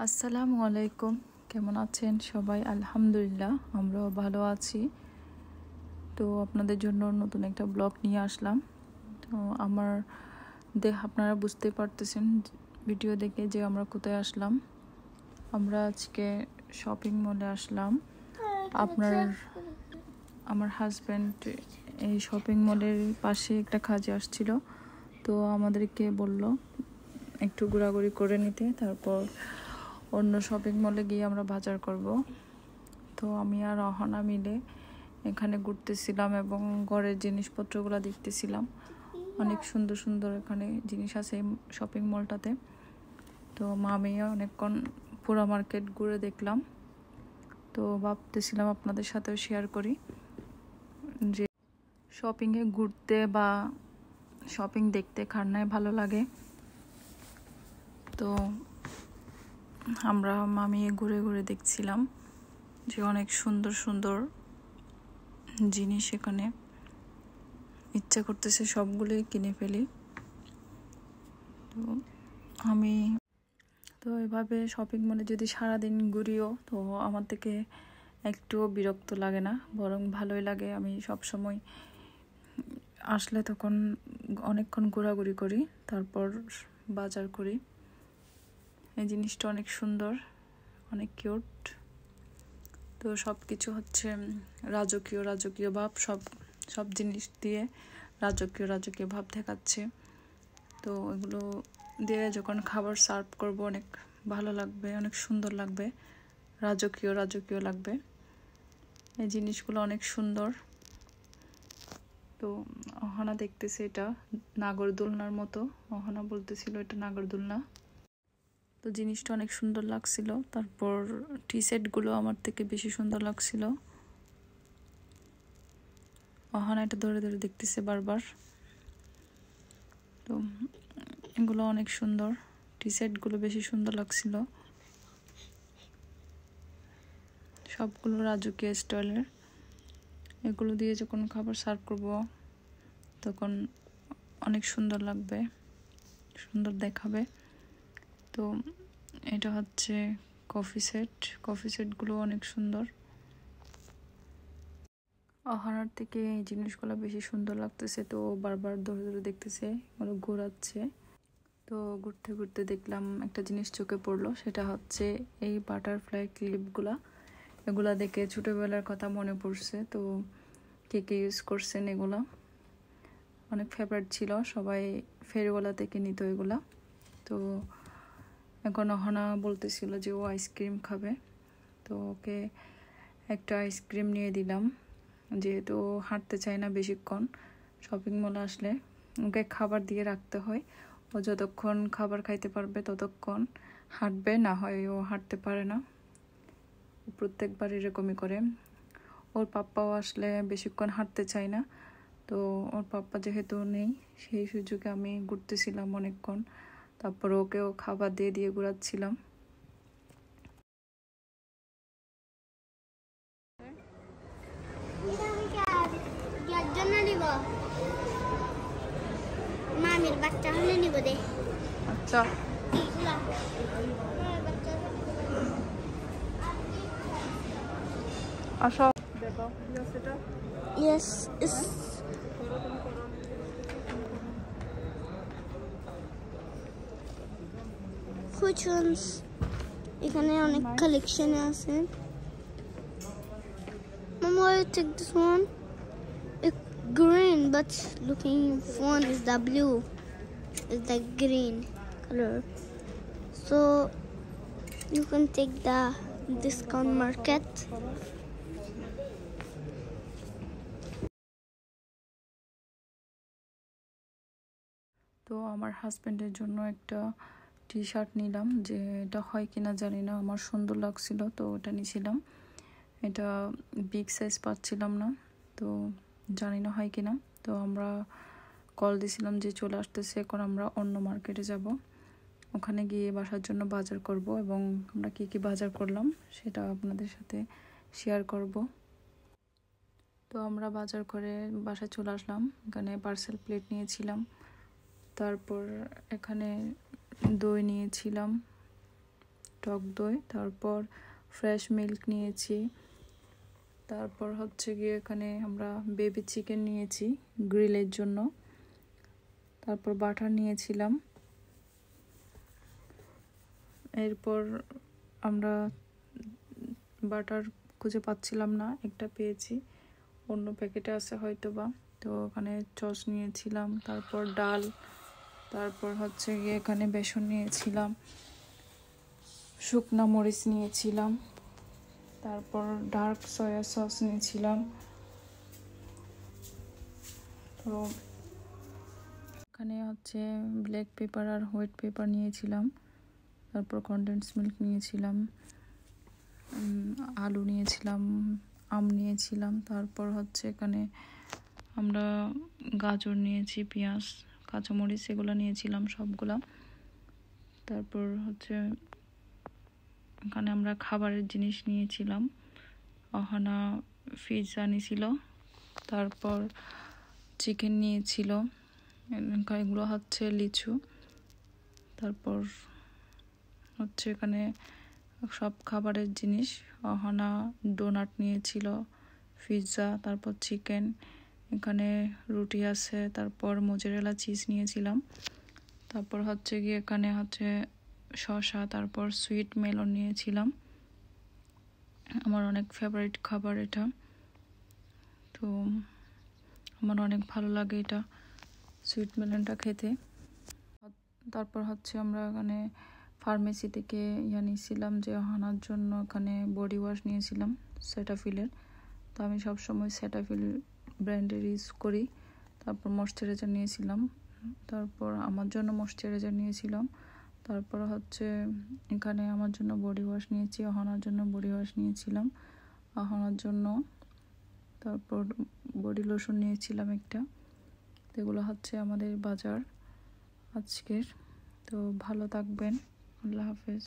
আসসালামু আলাইকুম। কেমন আছেন সবাই? আলহামদুলিল্লাহ, আমরাও ভালো আছি। তো আপনাদের জন্য নতুন একটা ব্লগ নিয়ে আসলাম। তো আপনারা বুঝতে পারতেছেন ভিডিও দেখে যে আমরা কোথায় আসলাম। আমরা আজকে শপিং মলে আসলাম। আমার হাজব্যান্ড এই শপিং মলের পাশে একটা কাজে আসছিল, তো আমাদেরকে বলল একটু ঘোরাঘুরি করে নিতে, তারপর অন্য শপিং মলে গিয়ে আমরা বাজার করব। তো আমি আর অহনা মিলে এখানে ঘুরতেছিলাম এবং ঘরের জিনিসপত্রগুলো দেখতেছিলাম। অনেক সুন্দর সুন্দর এখানে জিনিস আছে এই শপিং মলটাতে। তো মামিও অনেকক্ষণ পুরো মার্কেট ঘুরে দেখলাম। তো ভাবতেছিলাম আপনাদের সাথেও শেয়ার করি যে শপিংয়ে ঘুরতে বা শপিং দেখতে কার ভালো লাগে। তো আমরা মামি ঘুরে ঘুরে দেখছিলাম যে অনেক সুন্দর সুন্দর জিনিস এখানে, ইচ্ছা করতেছে সবগুলোই কিনে ফেলি। তো এভাবে শপিং মলে যদি সারাদিন ঘুরিও তো আমার থেকে একটুও বিরক্ত লাগে না, বরং ভালোই লাগে। আমি সব সময় আসলে তখন অনেকক্ষণ ঘোরাঘুরি করি, তারপর বাজার করি। এই জিনিসটা অনেক সুন্দর, অনেক কিউট। তো সব কিছু হচ্ছে রাজকীয় রাজকীয় ভাব, সব জিনিস দিয়ে রাজকীয় ভাব দেখাচ্ছে। তো এগুলো দিয়ে যখন খাবার সার্ভ করব অনেক ভালো লাগবে, অনেক সুন্দর লাগবে, রাজকীয় লাগবে। এই জিনিসগুলো অনেক সুন্দর। তো অহনা দেখতেছে এটা নাগরদোলনার মতো, অহনা বলতেছিল এটা নাগরদোলনা। তো জিনিসটা অনেক সুন্দর লাগছিল। তারপর টি সেটগুলো আমার থেকে বেশি সুন্দর লাগছিল। অহনা এটা ধরে ধরে দেখতেছে বারবার। তো এগুলো অনেক সুন্দর, টি সেটগুলো বেশি সুন্দর লাগছিল। সবগুলো রাজকীয় স্টাইলের। এগুলো দিয়ে যখন খাবার সার্ভ করব তখন অনেক সুন্দর লাগবে, সুন্দর দেখাবে। তো এটা হচ্ছে কফি সেটগুলো অনেক সুন্দর। অহনার থেকে এই জিনিসগুলো বেশি সুন্দর লাগতেছে, তো বারবার ধরে ধরে দেখতেছে, ওরা ঘোরাচ্ছে। তো ঘুরতে ঘুরতে দেখলাম একটা জিনিস চোখে পড়লো, সেটা হচ্ছে এই বাটারফ্লাই ক্লিপগুলা। এগুলা দেখে ছোটোবেলার কথা মনে পড়ছে। তো কে কে ইউজ করছেন এগুলা? অনেক ফেভারিট ছিল, সবাই ফেরিওয়ালা থেকে নিত এগুলা। তো এখন অহনা বলতেছিল যে ও আইসক্রিম খাবে, তো ওকে একটা আইসক্রিম নিয়ে দিলাম। যেহেতু ও হাঁটতে চায় না বেশিক্ষণ, শপিং মলে আসলে ওকে খাবার দিয়ে রাখতে হয়। ও যতক্ষণ খাবার খাইতে পারবে ততক্ষণ হাঁটবে, না হয় ও হাঁটতে পারে না। প্রত্যেকবার এরকমই করে। ওর পাপ্পাও আসলে বেশিক্ষণ হাঁটতে চায় না। তো ওর পাপ্পা যেহেতু নেই, সেই সুযোগে আমি ঘুরতেছিলাম অনেকক্ষণ। তারপর ওকেও খাবার দিয়ে দিয়ে ঘোরাচ্ছিলাম। মামির বাচ্চা হলে নিব দে। আচ্ছা, আসো দেখো। Yes, it's কুচন্স এখানে অনেক কালেকশন আছে। Mama, I take this one. It's green, but looking one is the blue. It's the green color. So you can take the discount market. তো আমার হাজব্যান্ডের জন্য একটা টি শার্ট নিলাম, যে এটা হয় কিনা জানি না, আমার সুন্দর লাগছিল তো ওটা নিয়েছিলাম। এটা বিগ সাইজ পাচ্ছিলাম না, তো জানি না হয় কিনা। তো আমরা কল দিছিলাম যে চলে আসতেছে, এখন আমরা অন্য মার্কেটে যাব, ওখানে গিয়ে বাসার জন্য বাজার করব এবং আমরা কী কী বাজার করলাম সেটা আপনাদের সাথে শেয়ার করব। তো আমরা বাজার করে বাসায় চলে আসলাম। এখানে পার্সেল প্লেট নিয়েছিলাম, তারপর এখানে দই নিয়েছিলাম, টক দই, তারপর ফ্রেশ মিল্ক নিয়েছি, তারপর হচ্ছে গিয়ে এখানে আমরা বেবি চিকেন নিয়েছি গ্রিলের জন্য, তারপর বাটার নিয়েছিলাম। এরপর আমরা বাটার খুঁজে পাচ্ছিলাম না, একটা পেয়েছি, অন্য প্যাকেটে আছে হয়তো বা। তো ওখানে সস নিয়েছিলাম, তারপর ডাল, তারপর হচ্ছে গিয়ে এখানে বেসন নিয়েছিলাম, শুকনা মরিচ নিয়েছিলাম, তারপর ডার্ক সয়া সস নিয়েছিলাম। তো এখানে হচ্ছে ব্ল্যাক পেপার আর হোয়াইট পেপার নিয়েছিলাম, তারপর কনডেন্স মিল্ক নিয়েছিলাম, আলু নিয়েছিলাম, আম নিয়েছিলাম, তারপর হচ্ছে এখানে আমরা গাজর নিয়েছি, পেঁয়াজ, কাঁচামরিচ এগুলো নিয়েছিলাম সবগুলা। তারপর হচ্ছে এখানে আমরা খাবারের জিনিস নিয়েছিলাম, অহনা পিৎজা নিয়েছিল, তারপর চিকেন নিয়েছিল, এগুলো হচ্ছে লিচু, তারপর হচ্ছে এখানে সব খাবারের জিনিস, অহনা ডোনাট নিয়েছিল, পিৎজা, তারপর চিকেন, এখানে রুটি আছে, তারপর মোজারেলা চিজ নিয়েছিলাম, তারপর হচ্ছে গিয়ে এখানে হচ্ছে শসা, তারপর সুইট মেলন নিয়েছিলাম, আমার অনেক ফেভারিট খাবার এটা, তো আমার অনেক ভালো লাগে এটা সুইট মেলনটা খেতে। তারপর হচ্ছে আমরা এখানে ফার্মেসি থেকে নিয়েছিলাম যে হানার জন্য, এখানে বডি ওয়াশ নিয়েছিলাম সেটাফিলের, তো আমি সবসময় সেটাফিল ব্র্যান্ডের ইউজ করি। তারপর ময়শ্চারাইজার নিয়েছিলাম, তারপর আমার জন্য ময়শ্চারাইজার নিয়েছিলাম, তারপর হচ্ছে এখানে আমার জন্য বডি ওয়াশ নিয়েছি, অহনার জন্য বডি ওয়াশ নিয়েছিলাম, অহনার জন্য, তারপর বডি লোশন নিয়েছিলাম একটা। এগুলো হচ্ছে আমাদের বাজার আজকের। তো ভালো থাকবেন, আল্লাহ হাফেজ।